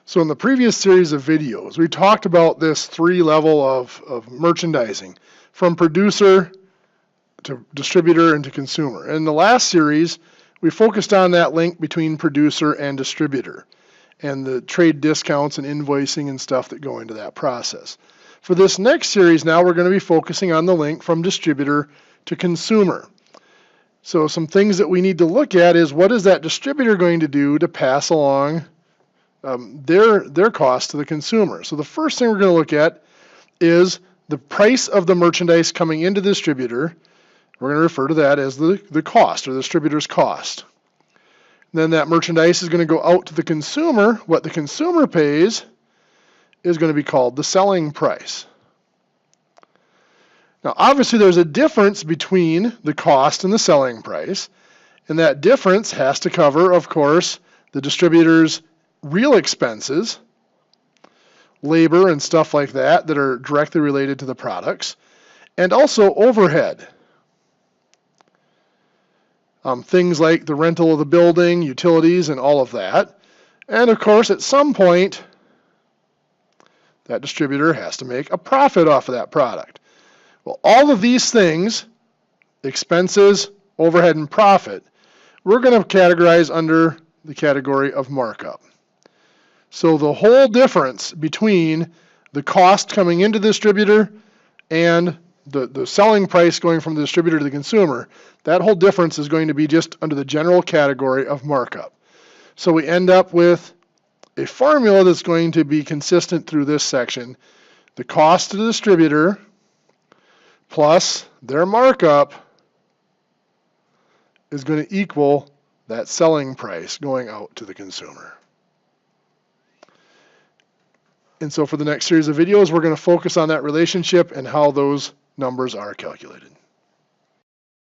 So in the previous series of videos, we talked about this three level of merchandising, from producer to distributor and to consumer. In the last series, we focused on that link between producer and distributor and the trade discounts and invoicing and stuff that go into that process. For this next series now, we're going to be focusing on the link from distributor to consumer. So some things that we need to look at is, what is that distributor going to do to pass along their cost to the consumer? So the first thing we're going to look at is the price of the merchandise coming into the distributor. We're going to refer to that as the cost, or the distributor's cost. And then that merchandise is going to go out to the consumer. What the consumer pays is going to be called the selling price. Now, obviously, there's a difference between the cost and the selling price, and that difference has to cover, of course, the distributor's real expenses, labor and stuff like that are directly related to the products, and also overhead. Things like the rental of the building, utilities, and all of that. And of course, at some point, that distributor has to make a profit off of that product. Well, all of these things, expenses, overhead, and profit, we're going to categorize under the category of markup. So the whole difference between the cost coming into the distributor and the selling price going from the distributor to the consumer, that whole difference is going to be just under the general category of markup. So we end up with a formula that's going to be consistent through this section. The cost to the distributor plus their markup is going to equal that selling price going out to the consumer. And so for the next series of videos, we're going to focus on that relationship and how those numbers are calculated.